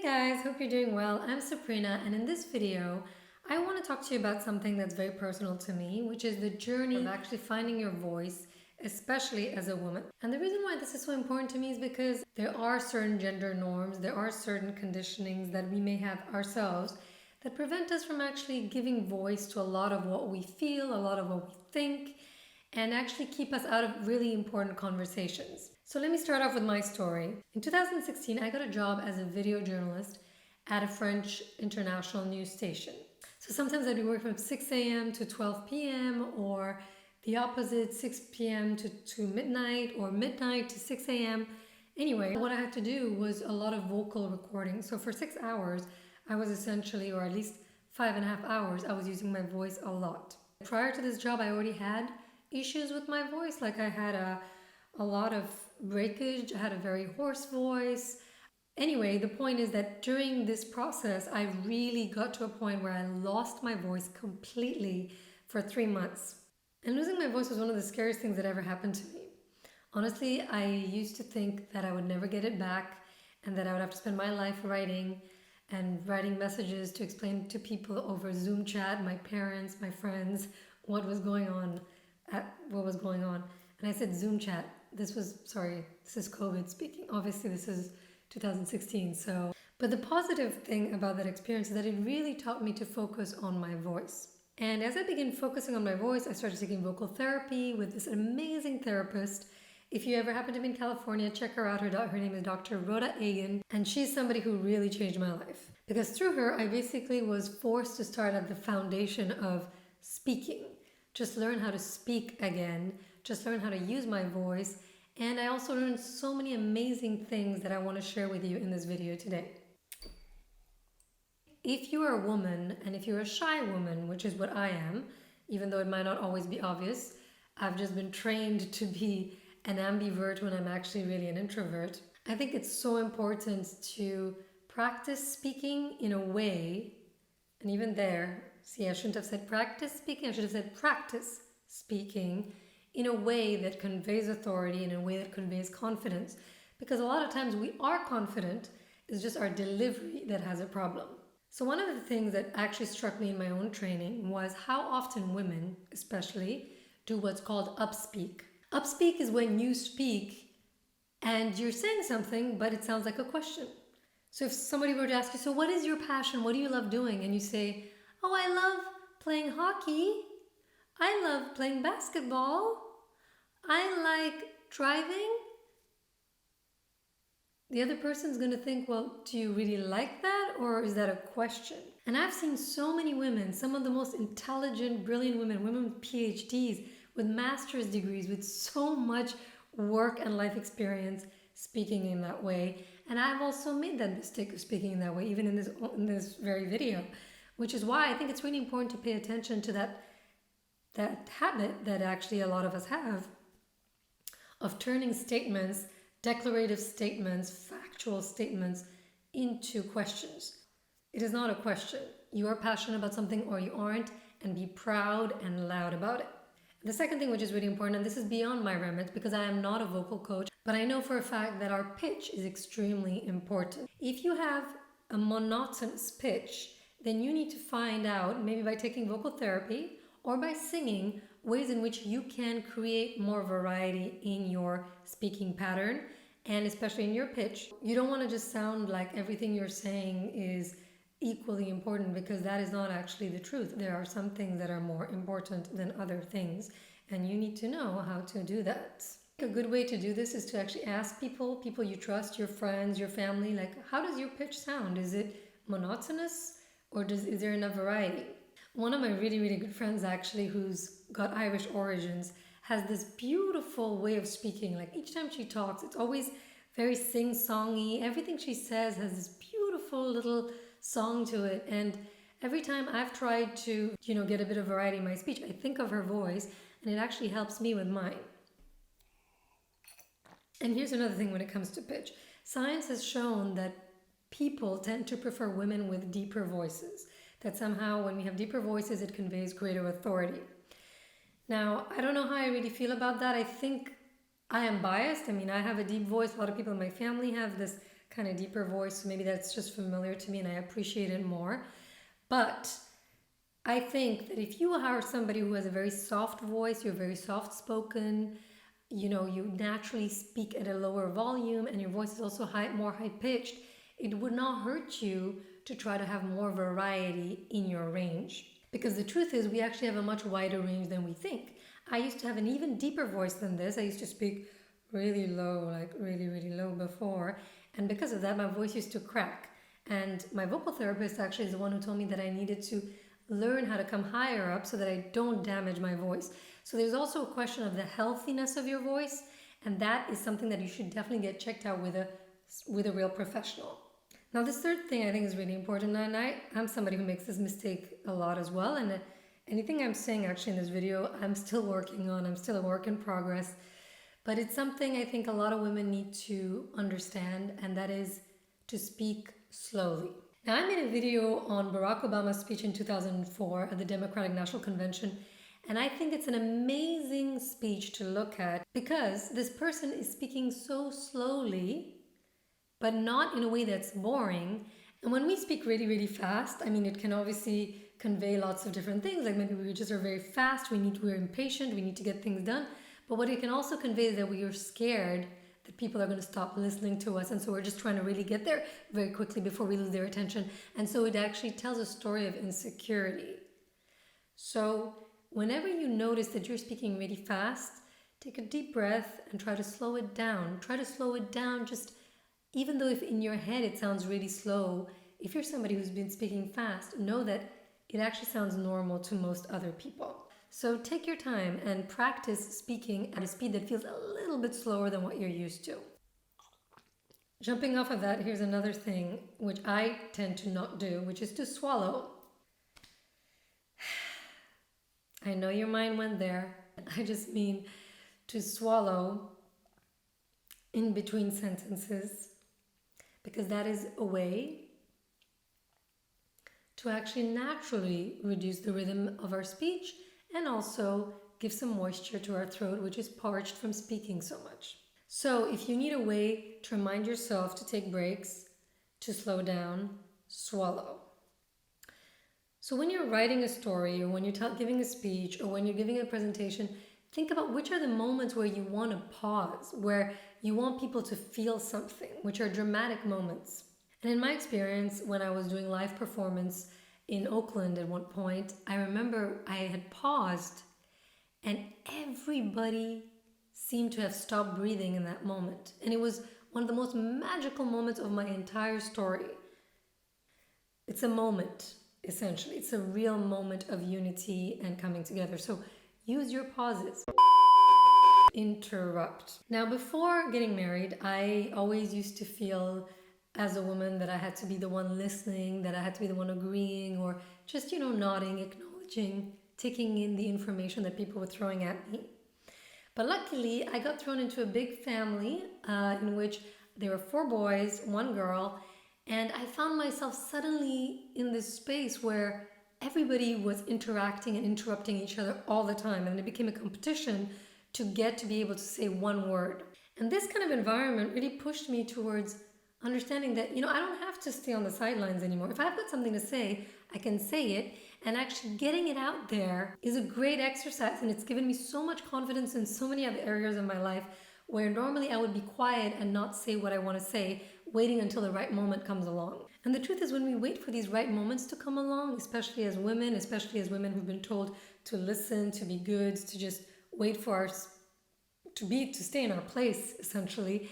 Hey guys, hope you're doing well. I'm Saprina, and in this video, I want to talk to you about something that's very personal to me, which is the journey of actually finding your voice, especially as a woman. And the reason why this is so important to me is because there are certain gender norms, there are certain conditionings that we may have ourselves that prevent us from actually giving voice to a lot of what we feel, a lot of what we think, and actually keep us out of really important conversations. So let me start off with my story. In 2016, I got a job as a video journalist at a French international news station. So sometimes I'd be working from 6 a.m. to 12 p.m. or the opposite, 6 p.m. to midnight or midnight to 6 a.m. Anyway, what I had to do was a lot of vocal recording. So for 6 hours, I was essentially, or at least 5.5 hours, I was using my voice a lot. Prior to this job, I already had issues with my voice. Like I had a lot of breakage, I had a very hoarse voice. Anyway, the point is that during this process, I really got to a point where I lost my voice completely for 3 months. And losing my voice was one of the scariest things that ever happened to me. Honestly, I used to think that I would never get it back and that I would have to spend my life writing messages to explain to people over Zoom chat, my parents, my friends, what was going on. And I said Zoom chat. This is COVID speaking. Obviously, this is 2016. But the positive thing about that experience is that it really taught me to focus on my voice. And as I began focusing on my voice, I started taking vocal therapy with this amazing therapist. If you ever happen to be in California, check her out. Her name is Dr. Rhoda Egan, and she's somebody who really changed my life. Because through her, I basically was forced to start at the foundation of speaking. Just learn how to speak again, just learn how to use my voice, and I also learned so many amazing things that I want to share with you in this video today. If you are a woman, and if you're a shy woman, which is what I am, even though it might not always be obvious, I've just been trained to be an ambivert when I'm actually really an introvert. I think it's so important to practice speaking in a way, and even there, see, I shouldn't have said practice speaking, I should have said practice speaking in a way that conveys authority, in a way that conveys confidence. Because a lot of times we are confident, it's just our delivery that has a problem. So one of the things that actually struck me in my own training was how often women, especially, do what's called upspeak. Upspeak is when you speak and you're saying something, but it sounds like a question. So if somebody were to ask you, so what is your passion? What do you love doing? And you say, oh, I love playing hockey. I love playing basketball. I like driving. The other person's going to think, well, do you really like that? Or is that a question? And I've seen so many women, some of the most intelligent, brilliant women with PhDs, with master's degrees, with so much work and life experience speaking in that way. And I've also made that mistake of speaking in that way, even in this very video, which is why I think it's really important to pay attention to that habit that actually a lot of us have of turning statements, declarative statements, factual statements into questions. It is not a question. You are passionate about something or you aren't, and be proud and loud about it. The second thing which is really important, and this is beyond my remit because I am not a vocal coach, but I know for a fact that our pitch is extremely important. If you have a monotonous pitch, then you need to find out, maybe by taking vocal therapy or by singing, ways in which you can create more variety in your speaking pattern and especially in your pitch. You don't want to just sound like everything you're saying is equally important, because that is not actually the truth. There are some things that are more important than other things, and you need to know how to do that. A good way to do this is to actually ask people you trust, your friends, your family, like, how does your pitch sound? Is it monotonous or is there enough variety? One of my really, really good friends actually, who's got Irish origins, has this beautiful way of speaking. Like each time she talks, it's always very sing-songy. Everything she says has this beautiful little song to it. And every time I've tried to, get a bit of variety in my speech, I think of her voice and it actually helps me with mine. And here's another thing when it comes to pitch. Science has shown that people tend to prefer women with deeper voices. That somehow when we have deeper voices, it conveys greater authority. Now, I don't know how I really feel about that. I think I am biased. I mean, I have a deep voice. A lot of people in my family have this kind of deeper voice, so maybe that's just familiar to me and I appreciate it more. But I think that if you are somebody who has a very soft voice, you're very soft spoken, you naturally speak at a lower volume and your voice is also more high pitched, it would not hurt you to try to have more variety in your range. Because the truth is, we actually have a much wider range than we think. I used to have an even deeper voice than this. I used to speak really low, like really, really low before. And because of that, my voice used to crack. And my vocal therapist actually is the one who told me that I needed to learn how to come higher up so that I don't damage my voice. So there's also a question of the healthiness of your voice. And that is something that you should definitely get checked out with a real professional. Now, this third thing I think is really important, and I'm somebody who makes this mistake a lot as well, and anything I'm saying actually in this video, I'm still working on, I'm still a work in progress, but it's something I think a lot of women need to understand, and that is to speak slowly. Now, I made a video on Barack Obama's speech in 2004 at the Democratic National Convention, and I think it's an amazing speech to look at because this person is speaking so slowly, but not in a way that's boring. And when we speak really, really fast, I mean, it can obviously convey lots of different things. Like maybe we just are very fast, we're impatient, we need to get things done. But what it can also convey is that we are scared that people are going to stop listening to us. And so we're just trying to really get there very quickly before we lose their attention. And so it actually tells a story of insecurity. So whenever you notice that you're speaking really fast, take a deep breath and try to slow it down. Try to slow it down just even though if in your head it sounds really slow, if you're somebody who's been speaking fast, know that it actually sounds normal to most other people. So take your time and practice speaking at a speed that feels a little bit slower than what you're used to. Jumping off of that, here's another thing which I tend to not do, which is to swallow. I know your mind went there. I just mean to swallow in between sentences, because that is a way to actually naturally reduce the rhythm of our speech and also give some moisture to our throat, which is parched from speaking so much. So if you need a way to remind yourself to take breaks, to slow down, swallow. So when you're writing a story, or when you're giving a speech, or when you're giving a presentation, think about which are the moments where you want to pause, where you want people to feel something, which are dramatic moments. And in my experience, when I was doing live performance in Oakland at one point, I remember I had paused and everybody seemed to have stopped breathing in that moment. And it was one of the most magical moments of my entire story. It's a moment, essentially. It's a real moment of unity and coming together. So use your pauses. Interrupt. Now, before getting married, I always used to feel as a woman that I had to be the one listening, that I had to be the one agreeing, or just, nodding, acknowledging, taking in the information that people were throwing at me. But luckily, I got thrown into a big family in which there were 4 boys, 1 girl, and I found myself suddenly in this space where everybody was interacting and interrupting each other all the time, and it became a competition to get to be able to say one word. And this kind of environment really pushed me towards understanding that, I don't have to stay on the sidelines anymore. If I've got something to say, I can say it, and actually getting it out there is a great exercise, and it's given me so much confidence in so many other areas of my life where normally I would be quiet and not say what I want to say, waiting until the right moment comes along. And the truth is, when we wait for these right moments to come along, especially as women who've been told to listen, to be good, to just wait for us to stay in our place, essentially,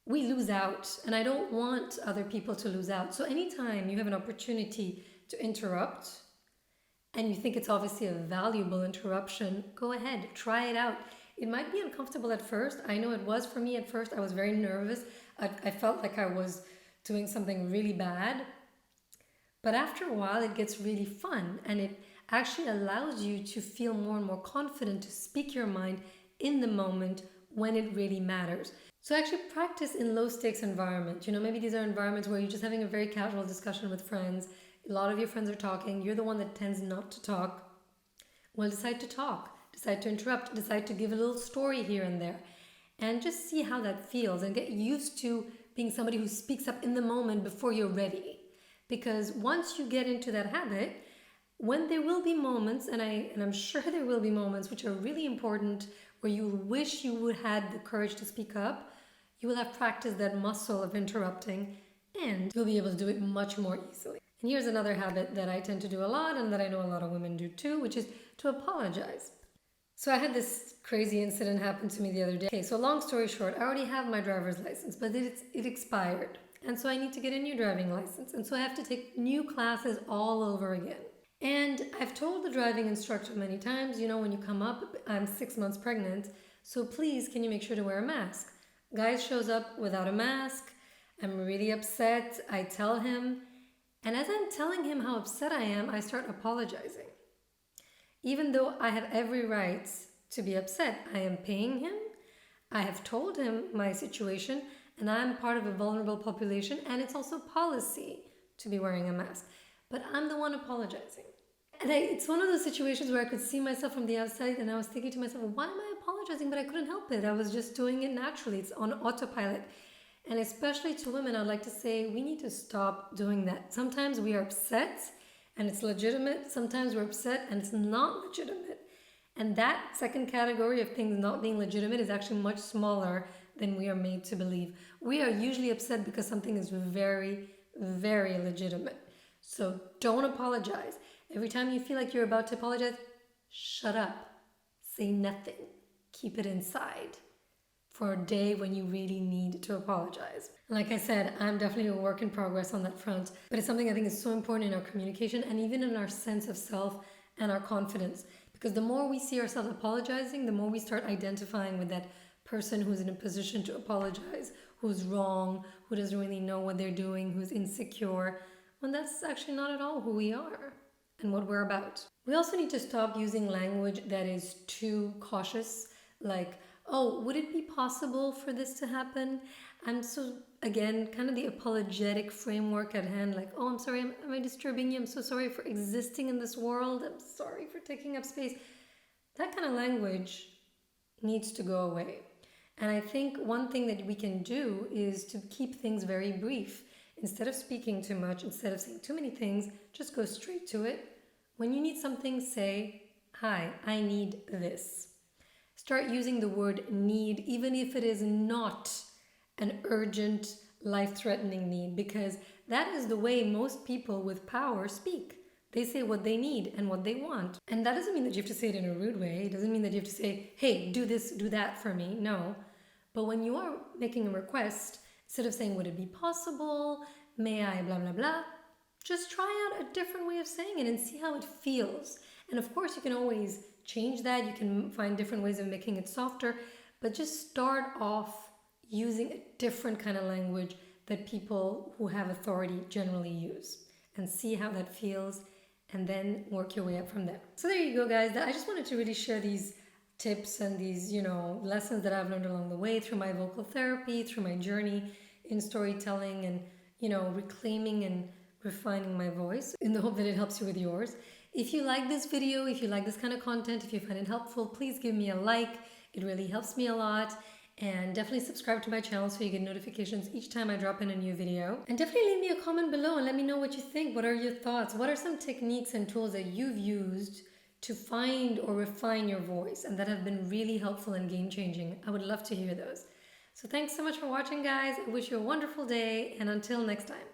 we lose out. And I don't want other people to lose out. So anytime you have an opportunity to interrupt, and you think it's obviously a valuable interruption, go ahead, try it out. It might be uncomfortable at first. I know it was for me at first. I was very nervous. I felt like I was doing something really bad. But after a while, it gets really fun, and it actually allows you to feel more and more confident to speak your mind in the moment when it really matters. So actually practice in low stakes environments. Maybe these are environments where you're just having a very casual discussion with friends. A lot of your friends are talking. You're the one that tends not to talk. Well, decide to talk, decide to interrupt, decide to give a little story here and there, and just see how that feels and get used to being somebody who speaks up in the moment before you're ready. Because once you get into that habit, when there will be moments, and I'm sure there will be moments which are really important, where you wish you would had the courage to speak up, you will have practiced that muscle of interrupting, and you'll be able to do it much more easily. And here's another habit that I tend to do a lot, and that I know a lot of women do too, which is to apologize. So I had this crazy incident happen to me the other day. Okay, so long story short, I already have my driver's license, but it expired. And so I need to get a new driving license. And so I have to take new classes all over again. And I've told the driving instructor many times, when you come up, I'm 6 months pregnant, so please, can you make sure to wear a mask? Guy shows up without a mask. I'm really upset. I tell him. And as I'm telling him how upset I am, I start apologizing. Even though I have every right to be upset, I am paying him. I have told him my situation, and I'm part of a vulnerable population, and it's also policy to be wearing a mask. But I'm the one apologizing. And it's one of those situations where I could see myself from the outside, and I was thinking to myself, why am I apologizing? But I couldn't help it. I was just doing it naturally. It's on autopilot. And especially to women, I'd like to say we need to stop doing that. Sometimes we are upset and it's legitimate. Sometimes we're upset and it's not legitimate. And that second category of things not being legitimate is actually much smaller than we are made to believe. We are usually upset because something is very, very legitimate. So don't apologize. Every time you feel like you're about to apologize, shut up. Say nothing. Keep it inside for a day when you really need to apologize. Like I said, I'm definitely a work in progress on that front, but it's something I think is so important in our communication and even in our sense of self and our confidence. Because the more we see ourselves apologizing, the more we start identifying with that person who's in a position to apologize, who's wrong, who doesn't really know what they're doing, who's insecure, when that's actually not at all who we are and what we're about. We also need to stop using language that is too cautious, like, oh, would it be possible for this to happen? And so, again, kind of the apologetic framework at hand, like, oh, I'm sorry, am I disturbing you? I'm so sorry for existing in this world. I'm sorry for taking up space. That kind of language needs to go away. And I think one thing that we can do is to keep things very brief. Instead of speaking too much, instead of saying too many things, just go straight to it. When you need something, say, hi, I need this. Start using the word need, even if it is not an urgent, life-threatening need, because that is the way most people with power speak. They say what they need and what they want. And that doesn't mean that you have to say it in a rude way. It doesn't mean that you have to say, hey, do this, do that for me. No. But when you are making a request, instead of saying, would it be possible? May I, blah, blah, blah. Just try out a different way of saying it and see how it feels. And of course, you can always change that. You can find different ways of making it softer. But just start off using a different kind of language that people who have authority generally use. And see how that feels. And then work your way up from there. So there you go, guys. I just wanted to really share these tips and these, lessons that I've learned along the way through my vocal therapy, through my journey in storytelling and, reclaiming and refining my voice in the hope that it helps you with yours. If you like this video, if you like this kind of content, if you find it helpful, please give me a like. It really helps me a lot. And definitely subscribe to my channel so you get notifications each time I drop in a new video. And definitely leave me a comment below and let me know what you think. What are your thoughts? What are some techniques and tools that you've used to find or refine your voice and that have been really helpful and game-changing? I would love to hear those. So thanks so much for watching, guys. I wish you a wonderful day, and until next time.